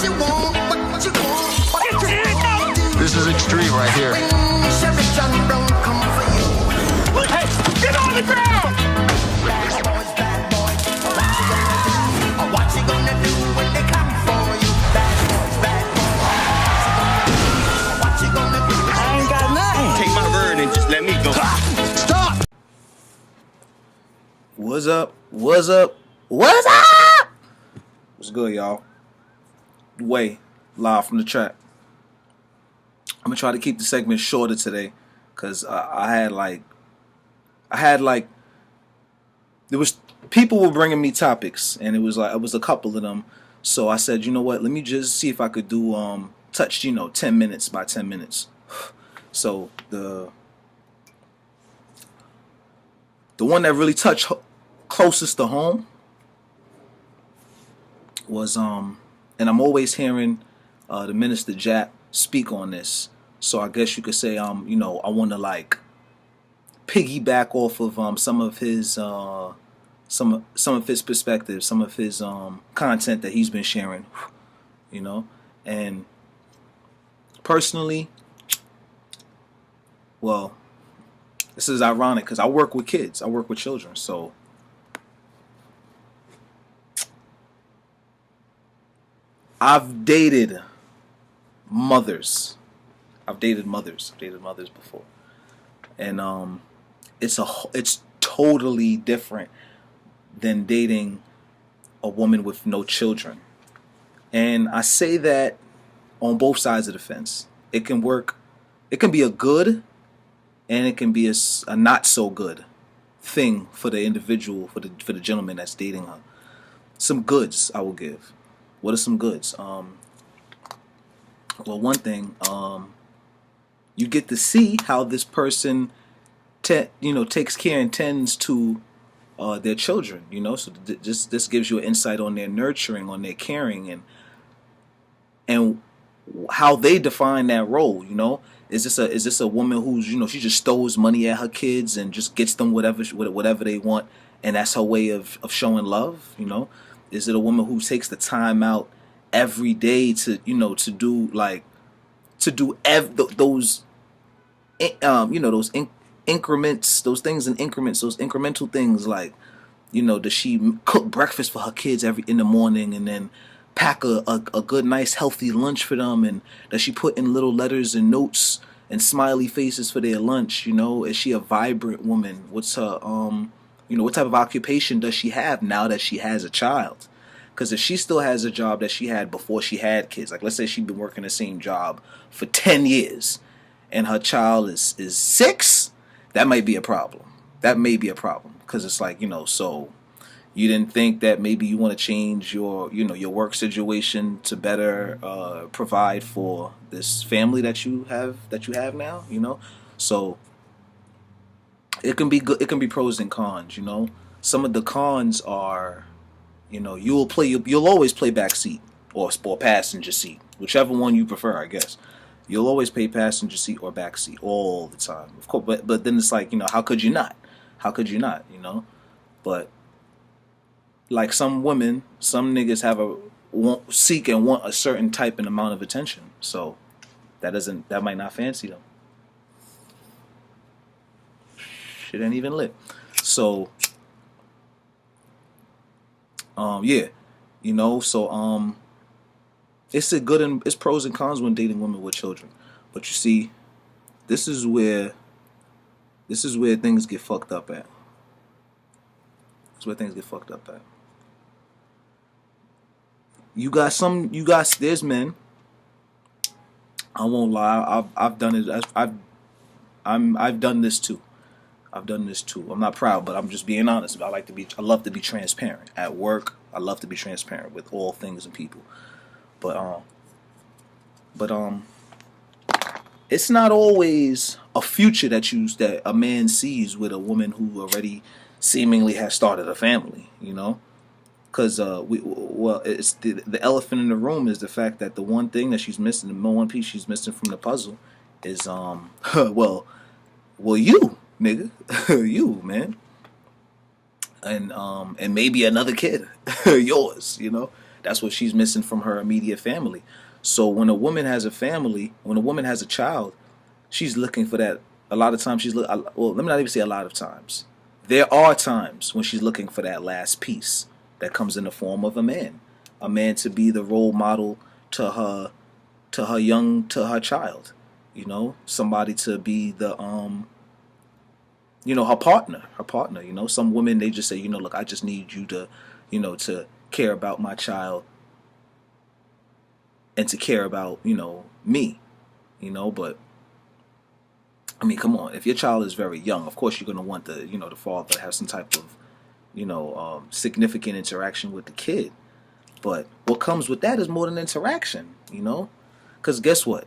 This is extreme right here. Hey, get on the ground! What you gonna do when they come for you? Bad boys, bad boys. What you gonna do? I ain't got nothing. Take my word and just let me go. Stop! What's up? What's up? What's up? What's good, y'all? Way live from the trap. I'm gonna try to keep the segment shorter today, cause I had like, there was people were bringing me topics, and it was a couple of them. So I said, you know what? Let me just see if I could do touch 10 minutes by 10 minutes. So the one that really touched closest to home was and I'm always hearing the Minister Jap speak on this. So I guess you could say I want to like piggyback off of some of his some of his perspectives, some of his content that he's been sharing, and personally, well, this is ironic because I work with kids, I work with children, so I've dated mothers before, and it's totally different than dating a woman with no children. And I say that on both sides of the fence. It can work. It can be a good, and it can be a not so good thing for the individual, for the gentleman that's dating her. Some goods I will give. What are some goods? Well, one thing, you get to see how this person, takes care and tends to their children. So this gives you an insight on their nurturing, on their caring, and how they define that role. Is this a woman who's she just throws money at her kids and just gets them whatever they want, and that's her way of showing love? Is it a woman who takes the time out every day to do those increments, those things in increments, those incremental things, like does she cook breakfast for her kids in the morning and then pack a good nice healthy lunch for them, and does she put in little letters and notes and smiley faces for their lunch? Is she a vibrant woman? What's her what type of occupation does she have now that she has a child? Because if she still has a job that she had before she had kids, like let's say she's been working the same job for 10 years and her child is 6, that might be a problem. That may be a problem, because it's like, so you didn't think that maybe you want to change your work situation to better provide for this family that you have now, So it can be good. It can be pros and cons, Some of the cons are, you'll always play back seat or passenger seat, whichever one you prefer, I guess. You'll always play passenger seat or back seat all the time, of course. But then it's like, how could you not? How could you not? But like some women, some niggas seek and want a certain type and amount of attention, so that might not fancy them. Shit ain't even lit. So it's a good and it's pros and cons when dating women with children. But you see, this is where things get fucked up at. That's where things get fucked up at. There's men. I won't lie. I've done it. I've done this too. I'm not proud, but I'm just being honest. I love to be transparent. At work, I love to be transparent with all things and people. But it's not always a future that a man sees with a woman who already seemingly has started a family, Because it's the elephant in the room is the fact that the one thing that she's missing, the one piece she's missing from the puzzle, is well you, nigga, you, man, and maybe another kid, yours, That's what she's missing from her immediate family. So when a woman has a family, when a woman has a child, she's looking for that. A lot of times well, let me not even say a lot of times. There are times when she's looking for that last piece that comes in the form of a man to be the role model to her child. You know, somebody to be the her partner. You know, some women, they just say, look, I just need you to, to care about my child and to care about, me, but I mean, come on, if your child is very young, of course you're going to want the father to have some type of, significant interaction with the kid. But what comes with that is more than interaction, because guess what?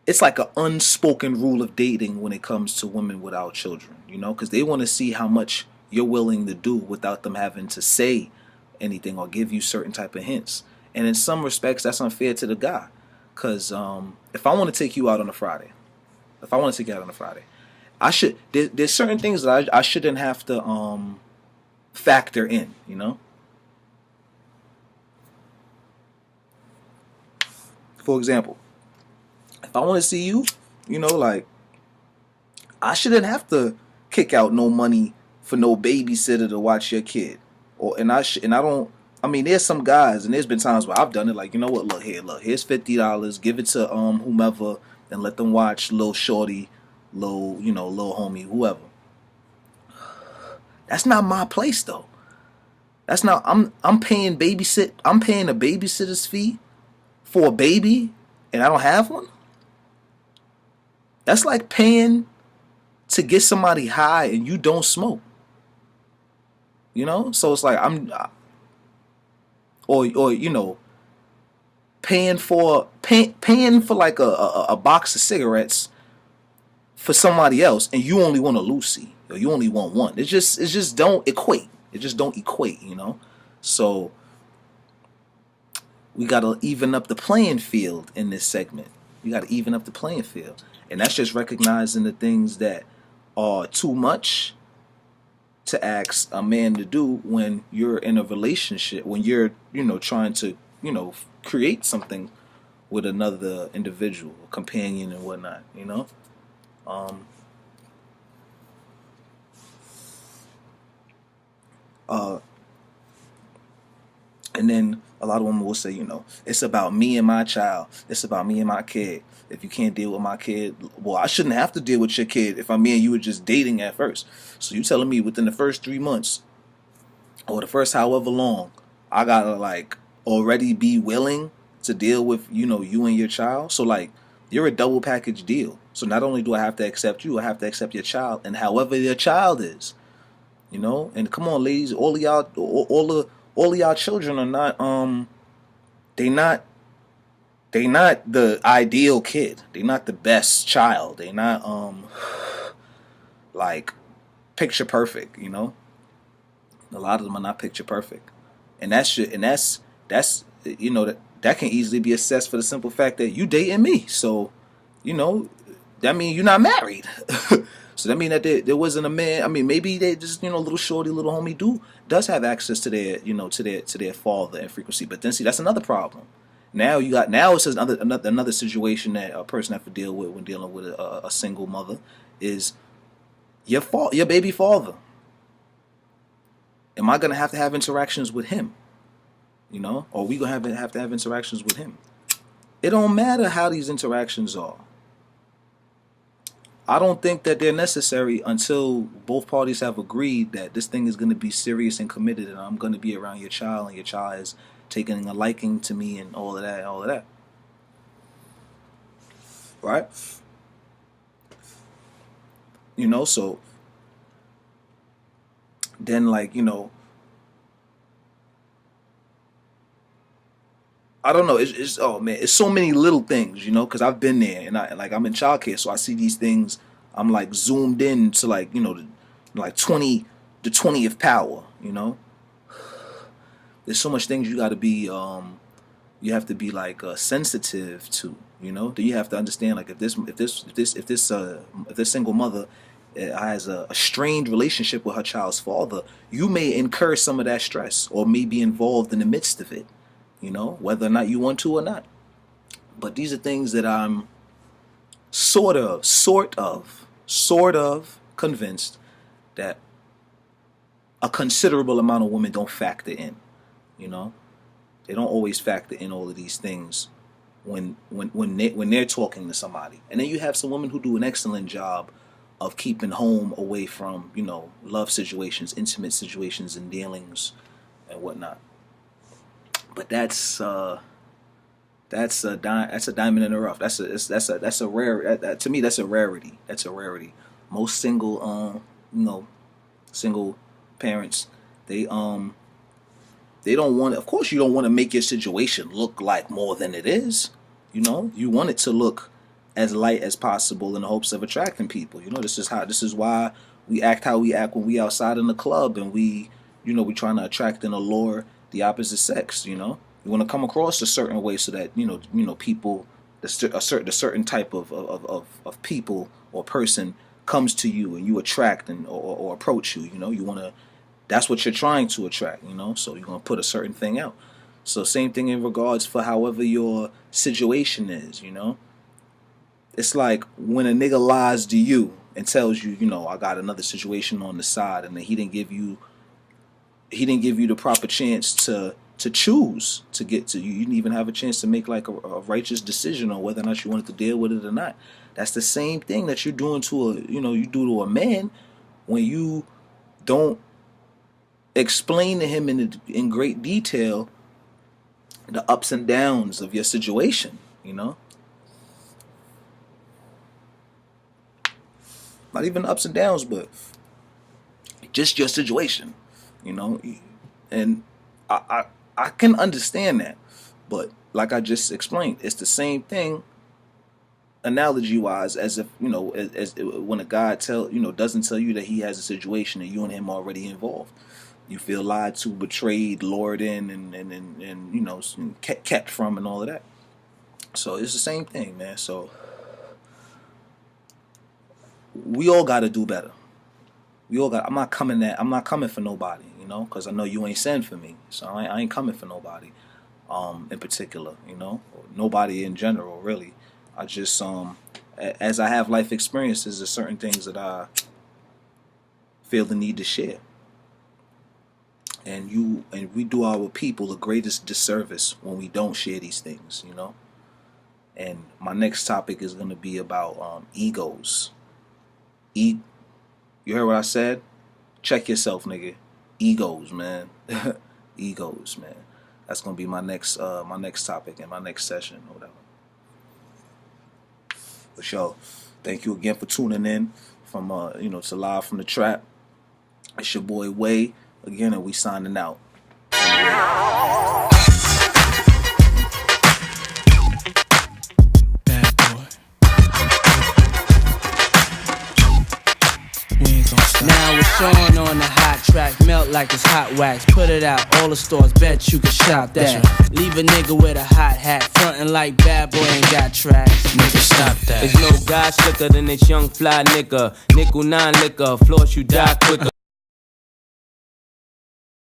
It's like an unspoken rule of dating when it comes to women without children, because they want to see how much you're willing to do without them having to say anything or give you certain type of hints. And in some respects, that's unfair to the guy, because if I want to take you out on a Friday, I should. There's certain things that I shouldn't have to factor in, For example, if I want to see you, like, I shouldn't have to kick out no money for no babysitter to watch your kid, and I don't. I mean, there's some guys, and there's been times where I've done it. Like, you know what? Look, here's $50. Give it to whomever, and let them watch little shorty, little homie, whoever. That's not my place, though. That's not. I'm paying a babysitter's fee for a baby, and I don't have one. That's like paying to get somebody high and you don't smoke. So it's like paying for like a box of cigarettes for somebody else, and you only want a Lucy, or you only want one. It just don't equate. It just don't equate, So we gotta even up the playing field in this segment. We gotta even up the playing field, and that's just recognizing the things that are too much to ask a man to do when you're in a relationship, when you're trying to create something with another individual, a companion and whatnot. And then a lot of women will say, it's about me and my child. It's about me and my kid. If you can't deal with my kid, well, I shouldn't have to deal with your kid if me and you were just dating at first. So you telling me within the first 3 months or the first however long, I gotta like already be willing to deal with, you and your child. So like, you're a double package deal. So not only do I have to accept you, I have to accept your child, and however your child is, And come on, ladies, all of y'all children are not they not the ideal kid. They not the best child. They not like picture perfect, A lot of them are not picture perfect. And that's that can easily be assessed for the simple fact that you dating me. So, that means you're not married. So that means that there wasn't a man. I mean, maybe they just, little shorty, little homie does have access to their, to their father and frequency. But then see, that's another problem. Now it's just another situation that a person have to deal with when dealing with a single mother is your baby father. Am I gonna have to have interactions with him? Or are we gonna have to have interactions with him? It don't matter how these interactions are. I don't think that they're necessary until both parties have agreed that this thing is going to be serious and committed, and I'm going to be around your child, and your child is taking a liking to me, and all of that. Right? So then, like, I don't know. It's oh man, it's so many little things, because I've been there, and I'm in childcare, so I see these things. I'm like zoomed in to like like 20th power. There's so much things you got to be you have to be like sensitive to. Do you have to understand like if this single mother has a strained relationship with her child's father, you may incur some of that stress or may be involved in the midst of it, whether or not you want to or not. But these are things that I'm sort of convinced that a considerable amount of women don't factor in. They don't always factor in all of these things when they're talking to somebody. And then you have some women who do an excellent job of keeping home away from, love situations, intimate situations, and dealings and whatnot. But that's a diamond in the rough. That's a rare. To me, that's a rarity. That's a rarity. Most single parents, they don't want. Of course, you don't want to make your situation look like more than it is. You want it to look as light as possible in the hopes of attracting people. This is why we act how we act when we outside in the club and we trying to attract and allure the opposite sex. You want to come across a certain way so that people, a certain type of people or person comes to you and you attract or approach you. You want to. That's what you're trying to attract. So you're gonna put a certain thing out. So same thing in regards for however your situation is. It's like when a nigga lies to you and tells you, I got another situation on the side, and then he didn't give you the proper chance to choose to get to you. You didn't even have a chance to make like a righteous decision on whether or not you wanted to deal with it or not. That's the same thing that you're doing you do to a man when you don't explain to him in great detail the ups and downs of your situation. Not even ups and downs, but just your situation, and I can understand that, but like I just explained, it's the same thing, analogy wise, as if as when a guy doesn't tell you that he has a situation and you and him already involved. You feel lied to, betrayed, lured in, and kept from, and all of that. So it's the same thing, man. So we all got to do better. I'm not coming for nobody, because I know you ain't sent for me. So I ain't coming for nobody, in particular, nobody in general, really. I just as I have life experiences, there's certain things that I feel the need to share. And we do our people the greatest disservice when we don't share these things, And my next topic is going to be about egos. You heard what I said? Check yourself, nigga. Egos, man. Egos, man. That's going to be my next topic and my next session or whatever. For sure. Thank you again for tuning in from to Live from the Trap. It's your boy Way. Again, and we signing out. Bad boy. We ain't gonna stop. Now it's on the hot track, melt like it's hot wax. Put it out, all the stores, bet you can shop that. Right. Leave a nigga with a hot hat, frontin' like bad boy ain't got tracks. Nigga, stop that. There's no guy slicker than this young fly nigga. Nickel 9 liquor, floss you die quicker.